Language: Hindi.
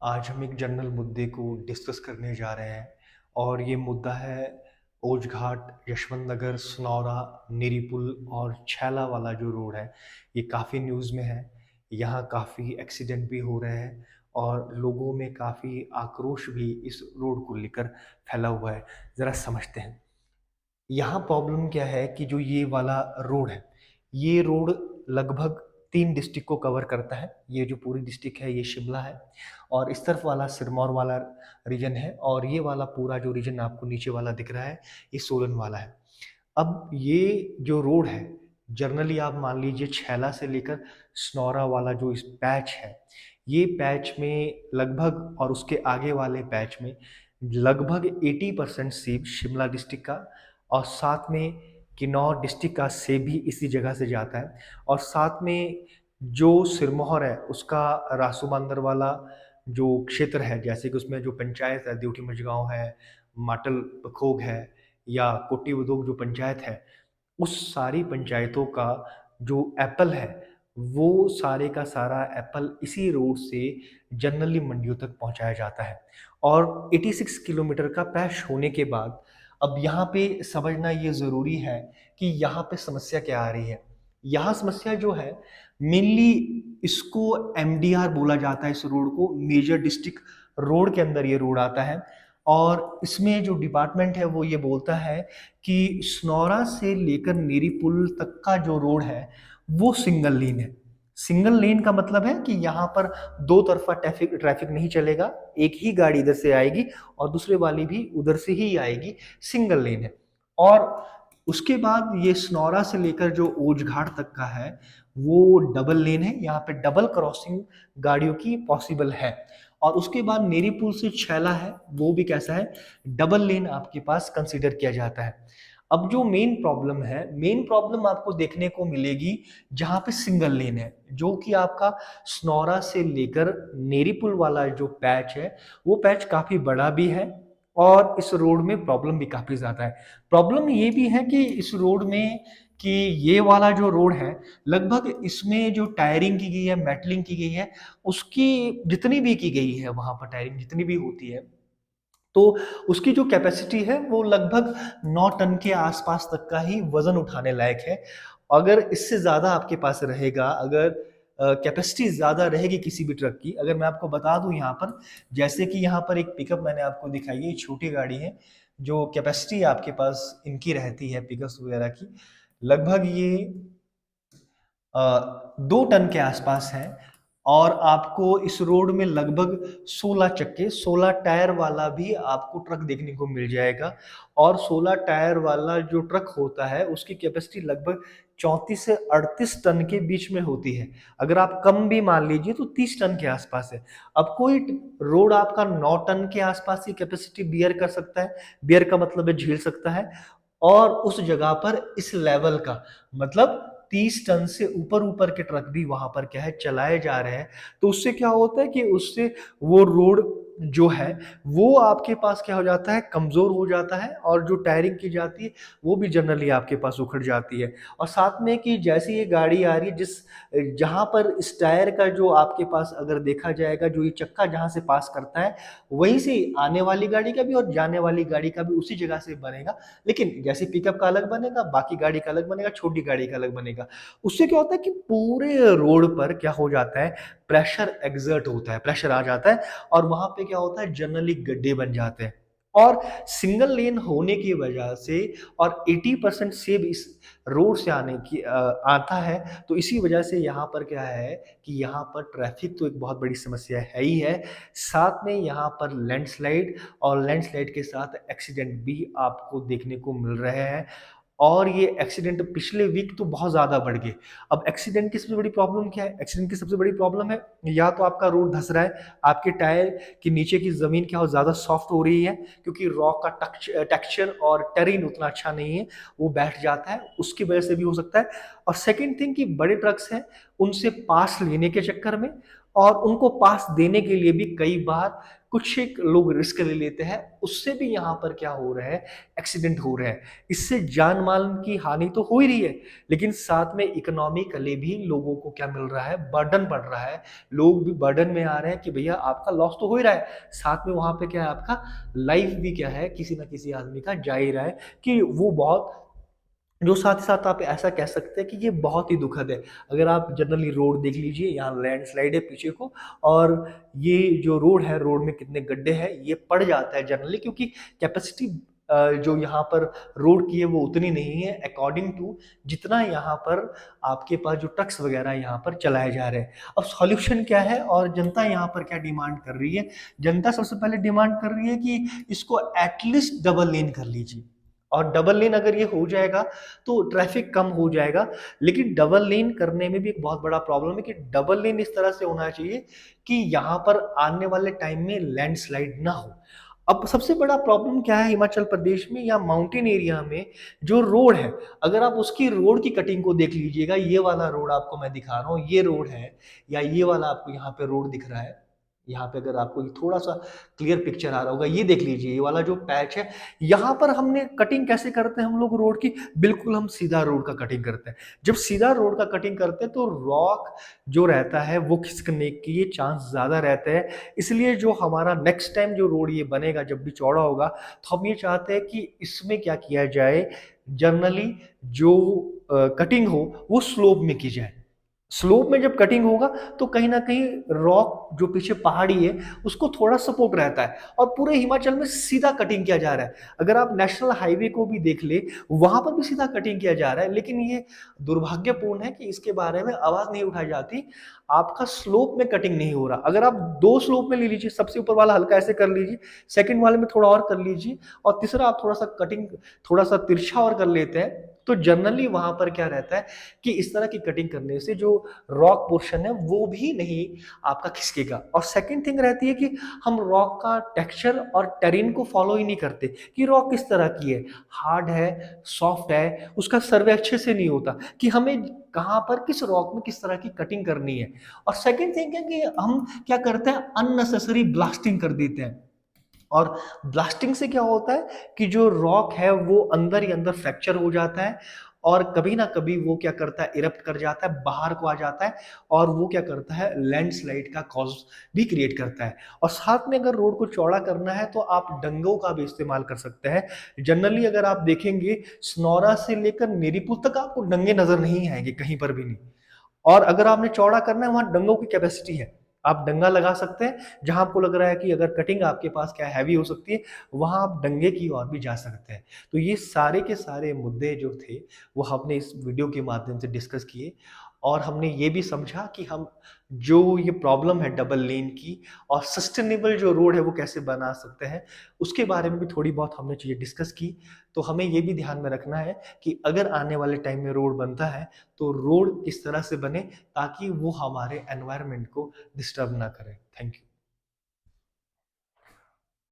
आज हम एक जनरल मुद्दे को डिस्कस करने जा रहे हैं और ये मुद्दा है ओछघाट, यशवंत नगर, सनौरा, निरी पुल और छैला वाला जो रोड है, ये काफ़ी न्यूज़ में है। यहाँ काफ़ी एक्सीडेंट भी हो रहे हैं और लोगों में काफ़ी आक्रोश भी इस रोड को लेकर फैला हुआ है। ज़रा समझते हैं। यहाँ प्रॉब्लम क्या है कि जो ये वाला रोड है, ये रोड लगभग 3 डिस्ट्रिक्ट को कवर करता है। ये जो पूरी डिस्ट्रिक्ट है ये शिमला है और इस तरफ वाला सिरमौर वाला रीजन है और ये वाला पूरा जो रीजन आपको नीचे वाला दिख रहा है, ये सोलन वाला है। अब ये जो रोड है, जनरली आप मान लीजिए छैला से लेकर सनौरा वाला जो इस पैच है, ये पैच में लगभग और उसके आगे वाले पैच में लगभग 80% सेब शिमला डिस्ट्रिक्ट का और साथ में किन्नौर डिस्ट्रिक्ट का सेब भी इसी जगह से जाता है और साथ में जो सिरमौर है उसका रासूमांदर वाला जो क्षेत्र है, जैसे कि उसमें जो पंचायत है, देवठी मझगांव है, माटल पखोग है या कोटी उद्योग जो पंचायत है, उस सारी पंचायतों का जो एप्पल है, वो सारे का सारा एप्पल इसी रोड से जनरली मंडियों तक पहुंचाया जाता है। और 86 किलोमीटर का पैच होने के बाद अब यहाँ पे समझना ये ज़रूरी है कि यहाँ पे समस्या क्या आ रही है। यहाँ समस्या जो है मेनली इसको एमडीआर बोला जाता है। इस रोड को मेजर डिस्ट्रिक्ट रोड के अंदर ये रोड आता है और इसमें जो डिपार्टमेंट है वो ये बोलता है कि सनौरा से लेकर नेरी पुल तक का जो रोड है वो सिंगल लेन है। सिंगल लेन का मतलब है कि यहाँ पर दो तरफा ट्रैफिक ट्रैफिक नहीं चलेगा, एक ही गाड़ी इधर से आएगी और दूसरे वाली भी उधर से ही आएगी, सिंगल लेन है। और उसके बाद ये सनौरा से लेकर जो ओछघाट तक का है वो डबल लेन है, यहाँ पे डबल क्रॉसिंग गाड़ियों की पॉसिबल है। और उसके बाद नेरी पुल से छैला है, वो भी कैसा है, डबल लेन आपके पास कंसीडर किया जाता है। अब जो मेन प्रॉब्लम है, मेन प्रॉब्लम आपको देखने को मिलेगी जहां पे सिंगल लेन है, जो कि आपका सनौरा से लेकर नेरी पुल वाला जो पैच है वो पैच काफी बड़ा भी है और इस रोड में प्रॉब्लम भी काफी ज्यादा है। प्रॉब्लम ये भी है कि इस रोड में कि ये वाला जो रोड है, लगभग इसमें जो टायरिंग की गई है, मेटलिंग की गई है, उसकी जितनी भी की गई है, वहां पर टायरिंग जितनी भी होती है, तो उसकी जो कैपेसिटी है वो लगभग 9 टन के आसपास तक का ही वजन उठाने लायक है। अगर इससे ज़्यादा आपके पास रहेगा, अगर कैपेसिटी ज़्यादा रहेगी किसी भी ट्रक की, अगर मैं आपको बता दूं यहाँ पर, जैसे कि यहाँ पर एक पिकअप मैंने आपको दिखाई है, ये छोटी गाड़ी है, जो कैपेसिटी आपके पास इनकी रहती है पिकअप्स वगैरह की, लगभग ये 2 टन के आसपास है। और आपको इस रोड में लगभग 16 चक्के, 16 टायर वाला भी आपको ट्रक देखने को मिल जाएगा। और 16 टायर वाला जो ट्रक होता है उसकी कैपेसिटी लगभग 34 से 38 टन के बीच में होती है। अगर आप कम भी मान लीजिए तो 30 टन के आसपास है। अब कोई रोड आपका 9 टन के आसपास की कैपेसिटी बियर कर सकता है, बियर का मतलब है झेल सकता है, और उस जगह पर इस लेवल का मतलब 30 टन से ऊपर ऊपर के ट्रक भी वहां पर क्या है, चलाए जा रहे हैं। तो उससे क्या होता है कि उससे वो रोड जो है वो आपके पास क्या हो जाता है, कमजोर हो जाता है, और जो टायरिंग की जाती है वो भी जनरली आपके पास उखड़ जाती है। और साथ में कि जैसे ये गाड़ी आ रही है, जिस जहां पर इस टायर का जो आपके पास अगर देखा जाएगा, जो ये चक्का जहां से पास करता है, वहीं से आने वाली गाड़ी का भी और जाने वाली गाड़ी का भी उसी जगह से बनेगा। लेकिन जैसे पिकअप का अलग बनेगा, बाकी गाड़ी का अलग बनेगा, छोटी गाड़ी का अलग बनेगा। उससे क्या होता है कि पूरे रोड पर क्या हो जाता है, प्रेशर एग्जर्ट होता है, प्रेशर आ जाता है और वहां पे क्या होता है, जनरली गड्ढे बन जाते हैं। और सिंगल लेन होने की वजह से और 80% सेब इस रोड से आता है, तो इसी वजह से यहाँ पर क्या है कि यहाँ पर ट्रैफिक तो एक बहुत बड़ी समस्या है ही है, साथ में यहाँ पर लैंडस्लाइड और लैंडस्लाइड के साथ एक्सीडेंट भी आपको देखने को मिल रहे हैं। और ये एक्सीडेंट पिछले वीक तो बहुत ज़्यादा बढ़ गए। अब एक्सीडेंट की सबसे बड़ी प्रॉब्लम क्या है? एक्सीडेंट की सबसे बड़ी प्रॉब्लम है, या तो आपका रोड धंस रहा है, आपके टायर के नीचे की ज़मीन क्या हो, ज़्यादा सॉफ्ट हो रही है, क्योंकि रॉक का टेक्सचर और टेरेन उतना अच्छा नहीं है, वो बैठ जाता है, उसकी वजह से भी हो सकता है। और सेकेंड थिंग कि बड़े ट्रक्स हैं, उनसे पास लेने के चक्कर में और उनको पास देने के लिए भी कई बार कुछ एक लोग रिस्क ले लेते हैं, उससे भी यहाँ पर क्या हो रहा है, एक्सीडेंट हो रहे हैं। इससे जान माल की हानि तो हो ही रही है, लेकिन साथ में इकोनॉमिकली भी लोगों को क्या मिल रहा है, बर्डन पड़ रहा है। लोग भी बर्डन में आ रहे हैं कि भैया आपका लॉस तो हो ही रहा है, साथ में वहां पे क्या है, आपका लाइफ भी क्या है, किसी ना किसी आदमी का जा ही रहा है, कि वो बहुत, जो साथ ही साथ आप ऐसा कह सकते हैं कि ये बहुत ही दुखद है। अगर आप जनरली रोड देख लीजिए, यहाँ लैंडस्लाइड है पीछे को, और ये जो रोड है, रोड में कितने गड्ढे हैं, ये पड़ जाता है जनरली, क्योंकि कैपेसिटी जो यहाँ पर रोड की है वो उतनी नहीं है अकॉर्डिंग टू जितना यहाँ पर आपके पास जो ट्रक्स वगैरह यहाँ पर चलाए जा रहे हैं। अब सॉल्यूशन क्या है और जनता यहाँ पर क्या डिमांड कर रही है? जनता सबसे पहले डिमांड कर रही है कि इसको एटलीस्ट डबल लेन कर लीजिए, और डबल लेन अगर ये हो जाएगा तो ट्रैफिक कम हो जाएगा। लेकिन डबल लेन करने में भी एक बहुत बड़ा प्रॉब्लम है कि डबल लेन इस तरह से होना चाहिए कि यहाँ पर आने वाले टाइम में लैंडस्लाइड ना हो। अब सबसे बड़ा प्रॉब्लम क्या है हिमाचल प्रदेश में या माउंटेन एरिया में, जो रोड है, अगर आप उसकी रोड की कटिंग को देख लीजिएगा, ये वाला रोड आपको मैं दिखा रहा हूँ, ये रोड है, या ये वाला आपको यहाँ पे रोड दिख रहा है, यहाँ पे अगर आपको थोड़ा सा क्लियर पिक्चर आ रहा होगा, ये देख लीजिए, ये वाला जो पैच है, यहाँ पर हमने कटिंग कैसे करते हैं हम लोग रोड की, बिल्कुल हम सीधा रोड का कटिंग करते हैं। जब सीधा रोड का कटिंग करते हैं तो रॉक जो रहता है वो खिसकने के ये चांस ज्यादा रहते हैं। इसलिए जो हमारा नेक्स्ट टाइम जो रोड ये बनेगा, जब भी चौड़ा होगा, तो हम ये चाहते हैं कि इसमें क्या किया जाए, जनरली जो कटिंग हो वो स्लोप में की जाए। स्लोप में जब कटिंग होगा तो कहीं ना कहीं रॉक जो पीछे पहाड़ी है उसको थोड़ा सपोर्ट रहता है, और पूरे हिमाचल में सीधा कटिंग किया जा रहा है। अगर आप नेशनल हाईवे को भी देख ले, वहां पर भी सीधा कटिंग किया जा रहा है, लेकिन ये दुर्भाग्यपूर्ण है कि इसके बारे में आवाज नहीं उठाई जाती। आपका स्लोप में कटिंग नहीं हो रहा। अगर आप दो स्लोप में ले लीजिए, सबसे ऊपर वाला हल्का ऐसे कर लीजिए, सेकंड वाले में थोड़ा और कर लीजिए, और तीसरा आप थोड़ा सा कटिंग थोड़ा सा तिरछा और कर लेते हैं, तो जनरली वहां पर क्या रहता है कि इस तरह की कटिंग करने से जो रॉक पोर्शन है वो भी नहीं आपका खिसकेगा। और सेकंड थिंग रहती है कि हम रॉक का टेक्सचर और टेरेन को फॉलो ही नहीं करते कि रॉक किस तरह की है, हार्ड है, सॉफ्ट है, उसका सर्वे अच्छे से नहीं होता कि हमें कहां पर किस रॉक में किस तरह की कटिंग करनी है। और सेकंड थिंग है कि हम क्या करते हैं, अननेसेसरी ब्लास्टिंग कर देते हैं। और ब्लास्टिंग से क्या होता है कि जो रॉक है वो अंदर ही अंदर फ्रैक्चर हो जाता है, और कभी ना कभी वो क्या करता है, इरप्ट कर जाता है, बाहर को आ जाता है, और वो क्या करता है, लैंडस्लाइड का कॉज भी क्रिएट करता है। और साथ में अगर रोड को चौड़ा करना है तो आप डंगों का भी इस्तेमाल कर सकते हैं। जनरली अगर आप देखेंगे, स्नौरा से लेकर नेरीपुल तक आपको डंगे नजर नहीं आएंगे कहीं पर भी नहीं। और अगर आपने चौड़ा करना है, वहां डंगों की कैपेसिटी है, आप डंगा लगा सकते हैं। जहां आपको लग रहा है कि अगर कटिंग आपके पास क्या हैवी हो सकती है, वहां आप डंगे की ओर भी जा सकते हैं। तो ये सारे के सारे मुद्दे जो थे वो हमने इस वीडियो के माध्यम से डिस्कस किए, और हमने ये भी समझा कि हम जो ये प्रॉब्लम है डबल लेन की, और सस्टेनेबल जो रोड है वो कैसे बना सकते हैं, उसके बारे में भी थोड़ी बहुत हमने चीजें डिस्कस की। तो हमें ये भी ध्यान में रखना है कि अगर आने वाले टाइम में रोड बनता है तो रोड किस तरह से बने ताकि वो हमारे एनवायरनमेंट को डिस्टर्ब ना करे। Thank you.